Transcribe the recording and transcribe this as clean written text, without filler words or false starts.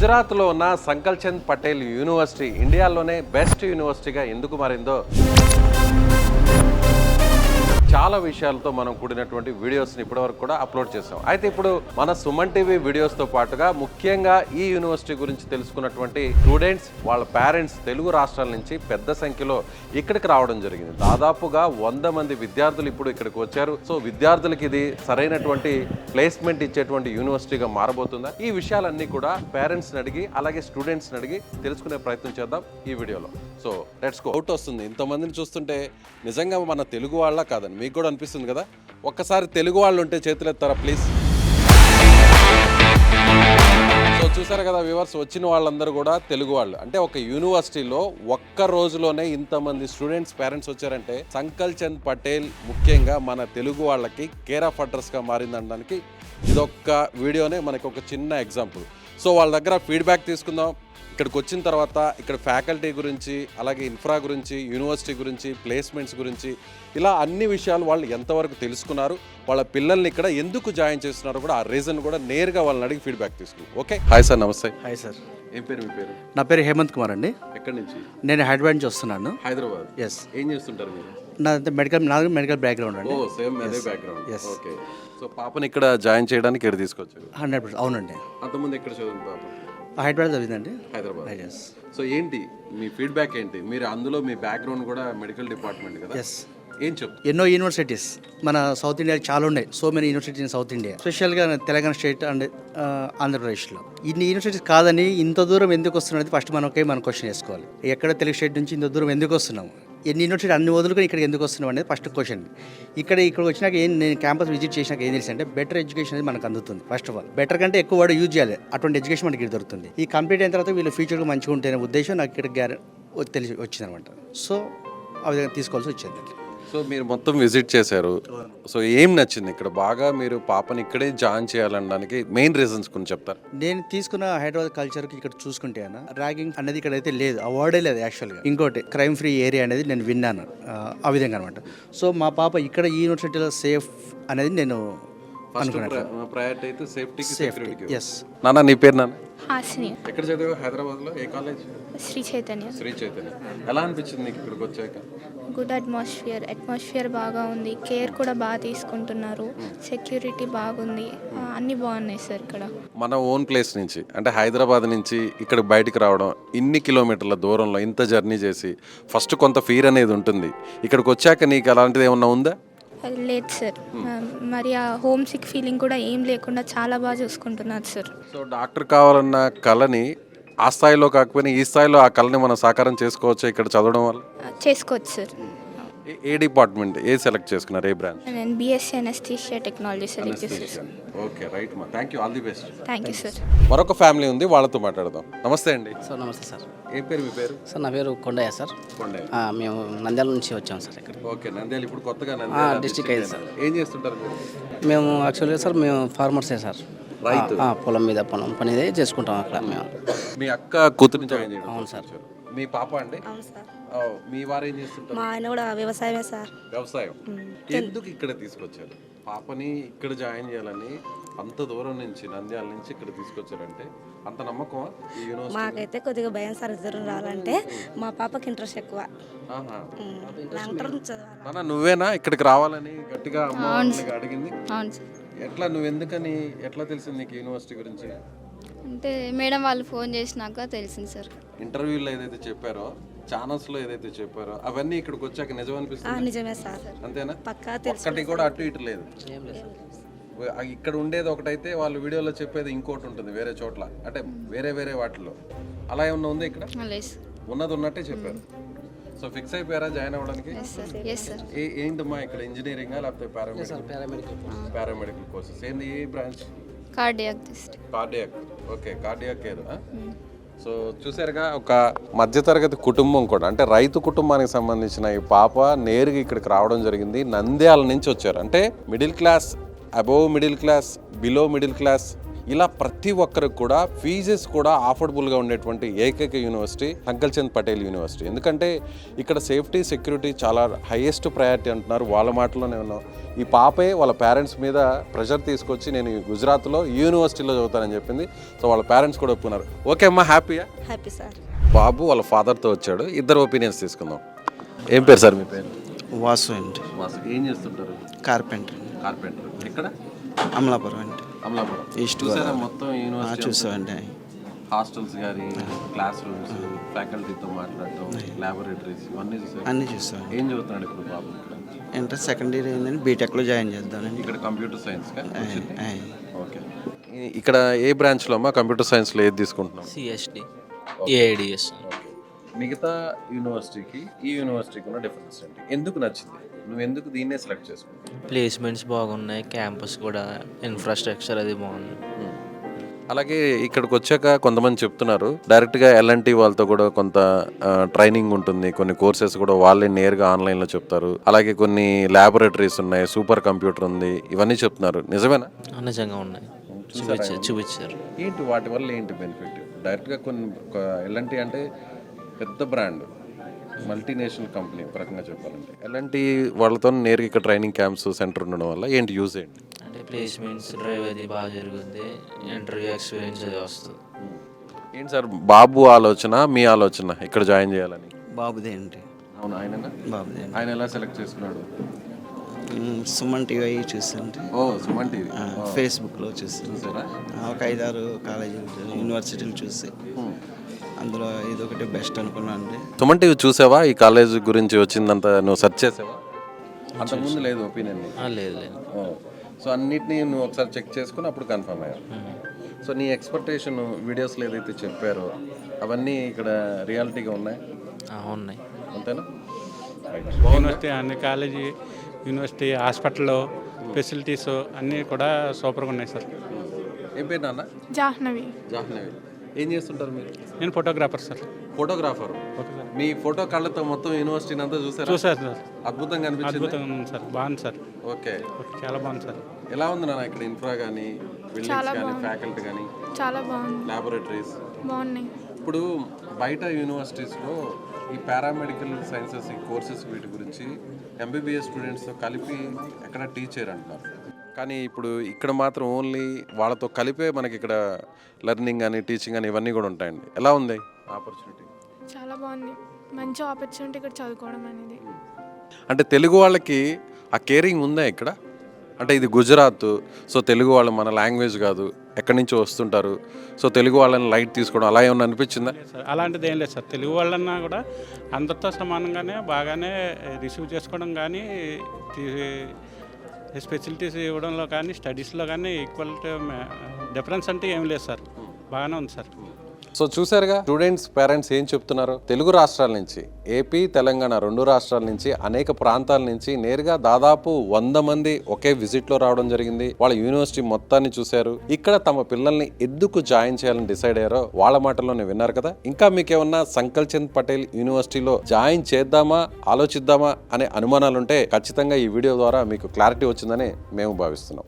గుజరాత్లో ఉన్న సంకల్చంద్ పటేల్ యూనివర్సిటీ ఇండియాలోనే బెస్ట్ యూనివర్సిటీగా ఎందుకు మారిందో చాలా విషయాలతో మనం కూడినటువంటి వీడియోస్ని ఇప్పటివరకు కూడా అప్లోడ్ చేసాం. అయితే ఇప్పుడు మన సుమన్ టీవీ వీడియోస్తో పాటుగా ముఖ్యంగా ఈ యూనివర్సిటీ గురించి తెలుసుకున్నటువంటి స్టూడెంట్స్ వాళ్ళ పేరెంట్స్ తెలుగు రాష్ట్రాల నుంచి పెద్ద సంఖ్యలో ఇక్కడికి రావడం జరిగింది. దాదాపుగా 100 మంది విద్యార్థులు ఇప్పుడు ఇక్కడికి వచ్చారు. సో విద్యార్థులకి ఇది సరైనటువంటి ప్లేస్మెంట్ ఇచ్చేటువంటి యూనివర్సిటీగా మారబోతుందా? ఈ విషయాలన్నీ కూడా పేరెంట్స్ని అడిగి అలాగే స్టూడెంట్స్ని అడిగి తెలుసుకునే ప్రయత్నం చేద్దాం ఈ వీడియోలో. So let's go. అవుట్ వస్తుంది ఇంతమందిని చూస్తుంటే నిజంగా మన తెలుగు వాళ్ళ కాదని మీకు కూడా అనిపిస్తుంది కదా. ఒక్కసారి తెలుగు వాళ్ళు ఉంటే చేతులు ఎత్తారా ప్లీజ్. సో చూసారు కదా వ్యూవర్స్, వచ్చిన వాళ్ళందరూ కూడా తెలుగు వాళ్ళు. అంటే ఒక యూనివర్సిటీలో ఒక్క రోజులోనే ఇంతమంది స్టూడెంట్స్ పేరెంట్స్ వచ్చారంటే సంకల్చంద్ పటేల్ ముఖ్యంగా మన తెలుగు వాళ్ళకి కేర్ ఆఫ్ అడ్రస్గా మారిందనడానికి ఇదొక్క వీడియోనే మనకి ఒక చిన్న ఎగ్జాంపుల్. సో వాళ్ళ దగ్గర ఫీడ్బ్యాక్ తీసుకుందాం. ఇక్కడికి వచ్చిన తర్వాత ఇక్కడ ఫ్యాకల్టీ గురించి, అలాగే ఇన్ఫ్రా గురించి, యూనివర్సిటీ గురించి, ప్లేస్మెంట్స్ గురించి, ఇలా అన్ని విషయాలు వాళ్ళు ఎంతవరకు తెలుసుకున్నారు, వాళ్ళ పిల్లల్ని ఇక్కడ ఎందుకు జాయిన్ చేస్తున్నారు కూడా ఆ రీజన్ కూడా నేరుగా వాళ్ళని అడిగి ఫీడ్బ్యాక్ తీసుకున్నాం. Okay, hi sir. నమస్తే. Hi sir. ఏం పేరు మీ పేరు? నా పేరు హేమంత్ కుమార్ అండి. ఎక్కడి నుంచి? నేను హైదరాబాద్ నుంచి వస్తున్నాను. హైదరాబాద్. ఎస్. ఏం చేస్తుంటారు మీరు? నాది మెడికల్ బ్యాక్గ్రౌండ్ అండి. ఓ సేమ్ అదే బ్యాక్గ్రౌండ్. ఎస్. ఓకే. సో పాపని ఇక్కడ జాయిన్ చేయడానికి ఇక్కడ తీసుకొచ్చారు. 100%. అవునండి. అంతకుముందు ఎక్కడ చదువుతుంది పాప? హైదరాబాద్ చదివిందండి. హైదరాబాద్. ఎస్. సో ఏంటి మీ ఫీడ్బ్యాక్ ఏంటి? మీరు అందులో మీ బ్యాక్గ్రౌండ్ కూడా మెడికల్ డిపార్ట్మెంట్ కదా. ఎస్. ఏం చెప్తారు? ఎన్నో యూనివర్సిటీస్ మన సౌత్ ఇండియా చాలా ఉన్నాయి. So many universities in south India, స్పెషల్గా తెలంగాణ స్టేట్ అండ్ ఆంధ్రప్రదేశ్లో. ఇన్ని యూనివర్సిటీస్ కాదని ఇంత దూరం ఎందుకు వస్తున్నది ఫస్ట్ మనం క్వశ్చన్ వేసుకోవాలి. ఎక్కడ తెలుగు స్టేట్ నుంచి ఇంత దూరం ఎందుకు వస్తున్నాము, ఎన్ని యూనివర్సిటీ అన్ని వదులుకొని ఇక్కడికి ఎందుకు వస్తున్నాం అనేది ఫస్ట్ క్వశ్చన్. ఇక్కడ వచ్చినాక నేను క్యాంపస్ విజిట్ చేసినాక ఏం తెలిసి అంటే బెటర్ ఎడ్యుకేషన్ అనేది మనకు అందుతుంది. ఫస్ట్ ఆఫ్ ఆల్ బెటర్ కంటే ఎక్కువ వర్డ్ యూజ్ చేయాలి. అటువంటి ఎడ్యుకేషన్ మనకి ఇక్కడ దొరుకుతుంది. ఈ కంప్లీట్ అయిన తర్వాత వీళ్ళ ఫ్యూచర్గా మంచిగా ఉంటేనే ఉద్దేశం నాకు ఇక్కడ తెలిసి వచ్చిందనమాట. సో ఆ విధంగా తీసుకోవాల్సి వచ్చింది. సో మీరు మొత్తం విజిట్ చేశారు. సో ఏం నచ్చింది ఇక్కడ బాగా? మీరు పాపని ఇక్కడే జాయిన్ చేయాలనడానికి మెయిన్ రీజన్స్ గురించి చెప్తారు? నేను తీసుకున్న హైదరాబాద్ కల్చర్కి ఇక్కడ చూసుకుంటే అన్న ర్యాగింగ్ అనేది ఇక్కడ అయితే లేదు, ఆ వర్డే లేదు యాక్చువల్గా. ఇంకోటి క్రైమ్ ఫ్రీ ఏరియా అనేది నేను విన్నాను ఆ విధంగా అనమాట. సో మా పాప ఇక్కడ ఈ యూనివర్సిటీలో సేఫ్ అనేది నేను ప్రయారిటీ అయితే సేఫ్టీకి, సెక్యూరిటీకి. ఎస్. నాన్న నీ పేరు? నాన్న హాసిని. ఎక్కడ చదివా? హైదరాబాద్లో ఏ కాలేజ్? శ్రీ చైతన్య. శ్రీ చైతన్య. ఎలా అనిపించింది నీకు ఇక్కడికి వచ్చాక? గుడ్ అట్మాస్ఫియర్ బాగా ఉంది. కేర్ కూడా బాగా తీసుకుంటున్నారు. సెక్యూరిటీ బాగుంది. అన్నీ బాగున్నాయి సార్ ఇక్కడ. మన ఓన్ ప్లేస్ నుంచి అంటే హైదరాబాద్ నుంచి ఇక్కడ బయటికి రావడం, ఇన్ని కిలోమీటర్ల దూరంలో ఇంత జర్నీ చేసి ఫస్ట్ కొంత ఫీర్ అనేది ఉంటుంది. ఇక్కడికి వచ్చాక నీకు అలాంటిది ఏమన్నా ఉందా? లేదు సార్. మరి ఆ హోమ్ సిక్ ఫీలింగ్ కూడా ఏం లేకుండా చాలా బాగా చూసుకుంటున్నారు సార్. సో డాక్టర్ కావాలన్న కళని ఆ స్థాయిలో కాకపోయినా ఈ స్థాయిలో ఆ కళని మనం సాకారం చేసుకోవచ్చు ఇక్కడ చదవడం వల్ల. చేసుకోవచ్చు సార్. ఏ డిపార్ట్మెంట్ ఏ సెలెక్ట్ చేసుకున్నారు? ఏ బ్రాంచ్? నేను బీఎస్సీ అనస్థీషియా టెక్నాలజీ సెలెక్ట్ చేశాను. ఓకే, రైట్ మా. Thank you, all the best. Thank you sir. మరొక ఫ్యామిలీ ఉంది, వాళ్ళతో మాట్లాడదాం. నమస్తే అండి. సార్ నమస్తే సార్. ఏం పేరు మీ పేరు? సార్ నా పేరు కొండయ్య సార్. కొండయ్య. మేము నంద్యాల నుంచి వచ్చాం సార్ ఇక్కడ. ఓకే, నంద్యాల. ఇప్పుడు కొత్తగా డిస్ట్రిక్ట్ అయింది సార్. ఏం చేస్తుంటారు మీరు? మేము యాక్చువల్గా సార్ మేము ఫార్మర్సే సార్. రైతు. పొలం మీద పని చేసుకుంటాం అక్కడ మేము. మీ అక్క కూతురు జాయిన్ చేయడం? అవును సార్. మీ పాప అండి? అవును సార్. మీ వారు ఏం చేస్తుంటారు? మా ఆయన కూడా వ్యవసాయమే సార్. వ్యవసాయం. ఎందుకు ఇక్కడ తీసుకొచ్చారు పాపని? ఇక్కడ జాయిన్ చేయాలని అంత దూరం నుంచి నంద్యాల నుంచి ఇక్కడ తీసుకొచ్చారంటే అంత నమ్మకమా ఈ యూనివర్సిటీ? మాకైతే కొద్దిగా భయం సార్ దూరం రావాలంటే. మా పాపకి ఇంట్రెస్ట్ ఎక్కువ. నాన్న నువ్వేనా ఇక్కడికి రావాలని గట్టిగా అమ్మ అడిగింది? అవును సార్. ఎట్లా నువ్వు ఎందుకని ఎట్లా తెలిసింది నీకు యూనివర్సిటీ గురించి? అంటే మేడం వాళ్ళు ఫోన్ చేసినాక తెలిసింది సార్. ఇంటర్వ్యూలో ఏదైతే చెప్పారో, ఛానల్స్ లో ఏదైతే చెప్పారో అవన్నీ ఇక్కడికి వచ్చాక నిజం అనిపిస్తుంది? నిజమే సార్. అంతేనా? పక్కా ఒక్కటి కూడా అటు ఇటు లేదు. ఇక్కడ ఉండేది ఒకటైతే వాళ్ళు వీడియోలో చెప్పేది ఇంకోటి ఉంటుంది వేరే చోట్ల, అంటే వేరే వేరే వాటిల్లో. అలా ఏమన్నా ఉంది ఇక్కడ? ఉన్నది ఉన్నట్టే చెప్పారు. సో ఫిక్స్ అయిపోయారా జాయిన్ అవ్వడానికి? ఏంటమ్మా ఇక్కడ ఇంజనీరింగా లేకపోతే పారామెడికల్ కోర్సెస్? ఏంది ఏ branch? Cardiac. Okay, cardiac care. So చూసారుగా, ఒక మధ్యతరగతి కుటుంబం కూడా, అంటే రైతు కుటుంబానికి సంబంధించిన ఈ పాప నేరుగా ఇక్కడికి రావడం జరిగింది. నంద్యాల నుంచి వచ్చారు. అంటే middle class, above middle class, below middle class, ఇలా ప్రతి ఒక్కరికి కూడా ఫీజెస్ కూడా అఫోర్డబుల్గా ఉండేటువంటి ఏకైక యూనివర్సిటీ సంకల్చంద్ పటేల్ యూనివర్సిటీ. ఎందుకంటే ఇక్కడ సేఫ్టీ సెక్యూరిటీ చాలా హైయెస్ట్ ప్రయారిటీ అంటున్నారు. వాళ్ళ మాటలోనే ఉన్నాం. ఈ పాపే వాళ్ళ పేరెంట్స్ మీద ప్రెషర్ తీసుకొచ్చి నేను గుజరాత్లో యూనివర్సిటీలో చదువుతానని చెప్పింది. సో వాళ్ళ పేరెంట్స్ కూడా ఒప్పుకున్నారు. ఓకే అమ్మా, హ్యాపీయా? Happy sir. బాబు వాళ్ళ ఫాదర్తో వచ్చాడు. ఇద్దరు ఒపీనియన్స్ తీసుకుందాం. ఏం పేరు సార్ మీ పేరు? వాసు అండి. ఏం చేస్తుంటారు? కార్పెంటర్. కార్పెంటర్. ఎక్కడ? అమలాపురం అండి. అమలాపురం. ఈస్ట్ చూసారా మొత్తం యూనివర్సిటీ? చూసామండి. హాస్టల్స్ కానీ, క్లాస్ రూమ్స్, ఫ్యాకల్టీతో మాట్లాడటం, ల్యాబొరేటరీస్ ఇవన్నీ చూసారు? అన్నీ చూసామండి. ఏం చదువుతున్నాడు ఇప్పుడు బాబు ఇక్కడ? ఇంటర్ సెకండ్ ఇయర్ అయిందని బీటెక్లో జాయిన్ చేద్దామండి. ఇక్కడ కంప్యూటర్ సైన్స్. ఓకే. ఇక్కడ ఏ బ్రాంచ్లో అమ్మా కంప్యూటర్ సైన్స్లో ఏది తీసుకుంటున్నాం? CSD, AIDS. మిగతా యూనివర్సిటీకి ఈ యూనివర్సిటీకి ఉన్న డిఫరెన్స్ ఏంటి? ఎందుకు నచ్చింది? నువ్వు ఎందుకు దీన్నే సెలెక్ట్ చేసుకున్నావు? ప్లేస్మెంట్స్ బాగున్నాయి, క్యాంపస్ కూడా, ఇన్ఫ్రాస్ట్రక్చర్ అది బాగుంది. అలాగే ఇక్కడికి వచ్చాక కొంతమంది చెప్తున్నారు డైరెక్ట్గా ఎల్ఎన్టీ వాళ్ళతో కూడా కొంత ట్రైనింగ్ ఉంటుంది, కొన్ని కోర్సెస్ కూడా వాళ్ళే నేరుగా ఆన్లైన్లో చెప్తారు, అలాగే కొన్ని ల్యాబొరేటరీస్ ఉన్నాయి, సూపర్ కంప్యూటర్ ఉంది, ఇవన్నీ చెప్తున్నారు. నిజమేనా? నిజంగా ఉన్నాయి, చూపించారు. ఏంటి వాటి వల్ల ఏంటి బెనిఫిట్? డైరెక్ట్గా కొన్ని ఎల్ఎన్టీ అంటే పెద్ద బ్రాండ్, మల్టీనేషనల్ కంపెనీ ఒక రకంగా చెప్పాలంటే. ఎల్ఎన్టీ వాళ్ళతో నేరుగా ఇక్కడ ట్రైనింగ్ క్యాంప్స్ సెంటర్ ఉండడం వల్ల ఏంటి యూజ్ ఏంటి? అంటే ప్లేస్మెంట్స్ డ్రైవ్ అది బాగా జరుగుతుంది, ఇంటర్వ్యూ ఎక్స్పీరియన్స్ అది వస్తుంది. ఏంటి సార్ బాబు ఆలోచన, మీ ఆలోచన ఇక్కడ జాయిన్ చేయాలని? బాబుదే అండి. అవును, ఆయన బాబుదే. ఆయన ఎలా సెలెక్ట్ చేసుకున్నాడు? సుమన్ టీవీ చూసాండి. ఓ సుమన్ టీవీ. ఫేస్బుక్లో చూసాను. ఒక 5-6 కాలేజీలు యూనివర్సిటీలు చూసి అందులో ఇదొకటి బెస్ట్ అనుకున్నాను అండి. సుమన్ టీవీ చూసావా? ఈ కాలేజ్ గురించి వచ్చిందంతా నువ్వు సెర్చ్ చేసావా? అంతకుముందు లేదు ఒపీనియన్? లేదు. సో అన్నిటినీ నువ్వు ఒకసారి చెక్ చేసుకుని అప్పుడు కన్ఫర్మ్ అయ్యావు. సో నీ ఎక్స్పెక్టేషన్ వీడియోస్లో ఏదైతే చెప్పారో అవన్నీ ఇక్కడ రియాలిటీగా ఉన్నాయి? ఉన్నాయి. అంతేనా? యూనివర్సిటీ అన్ని కాలేజీ, యూనివర్సిటీ, హాస్పిటల్ ఫెసిలిటీస్ అన్నీ కూడా సూపర్గా ఉన్నాయి సార్. ఏం పేరు నాన్న? జాహ్నవి. జాహ్నవి. ఏం చేస్తుంటారు మీరు? నేను ఫోటోగ్రాఫర్ సార్. ఫోటోగ్రాఫర్. మీ ఫోటో కళ్ళతో మొత్తం యూనివర్సిటీని అంతా చూసారు? చూసారు సార్. అద్భుతంగా అనిపించింది. అద్భుతంగా ఉంది సార్, బాగుంది సార్. ఓకే, చాలా బాగుంది సార్. ఎలా ఉంది నాన్న ఇక్కడ ఇన్ఫ్రా కానీ, బిల్డింగ్స్ కానీ, ఫ్యాకల్టీ కానీ, చాలా బాగుంది, ల్యాబొరేటరీస్ బాగున్నాయి. ఇప్పుడు బయట యూనివర్సిటీస్లో ఈ పారామెడికల్ సైన్సెస్ ఈ కోర్సెస్ వీటి గురించి ఎంబీబీఎస్ స్టూడెంట్స్తో కలిపి ఎక్కడ టీచ్ చేయరంటున్నారు. కానీ ఇప్పుడు ఇక్కడ మాత్రం ఓన్లీ వాళ్ళతో కలిపే మనకి ఇక్కడ లెర్నింగ్ అని, టీచింగ్ అని ఇవన్నీ కూడా ఉంటాయండి. ఎలా ఉంది ఆపర్చునిటీ? చాలా బాగుంది, మంచి ఆపర్చునిటీ ఇక్కడ చదువుకోవడం అనేది. అంటే తెలుగు వాళ్ళకి ఆ కేరింగ్ ఉందా ఇక్కడ? అంటే ఇది గుజరాత్, సో తెలుగు వాళ్ళు మన లాంగ్వేజ్ కాదు, ఎక్కడి నుంచో వస్తుంటారు, సో తెలుగు వాళ్ళని లైట్ తీసుకోవడం అలా ఏమన్నా అనిపించిందా? సార్ అలాంటిది ఏం లేదు సార్. తెలుగు వాళ్ళన్నా కూడా అందరితో సమానంగానే బాగానే రిసీవ్ చేసుకోవడం కానీ, ఫెసిలిటీస్ ఇవ్వడంలో కానీ, స్టడీస్లో కానీ ఈక్వాలిటీ డిఫరెన్స్ అంటే ఏం లేదు సార్, బాగానే ఉంది సార్. సో చూసారుగా స్టూడెంట్స్, పేరెంట్స్ ఏం చెప్తున్నారు. తెలుగు రాష్ట్రాల నుంచి, ఏపీ, తెలంగాణ 2 రాష్ట్రాల నుంచి, అనేక ప్రాంతాల నుంచి నేరుగా దాదాపు 100 మంది ఒకే విజిట్లో రావడం జరిగింది. వాళ్ళ యూనివర్సిటీ మొత్తాన్ని చూశారు. ఇక్కడ తమ పిల్లల్ని ఎందుకు జాయిన్ చేయాలని డిసైడ్ అయ్యారో వాళ్ళ మాటల్లోనే విన్నారు కదా. ఇంకా మీకేమన్నా సంకల్చంద్ పటేల్ యూనివర్సిటీలో జాయిన్ చేద్దామా, ఆలోచిద్దామా అనే అనుమానాలుంటే ఖచ్చితంగా ఈ వీడియో ద్వారా మీకు క్లారిటీ వచ్చిందని మేము భావిస్తున్నాం.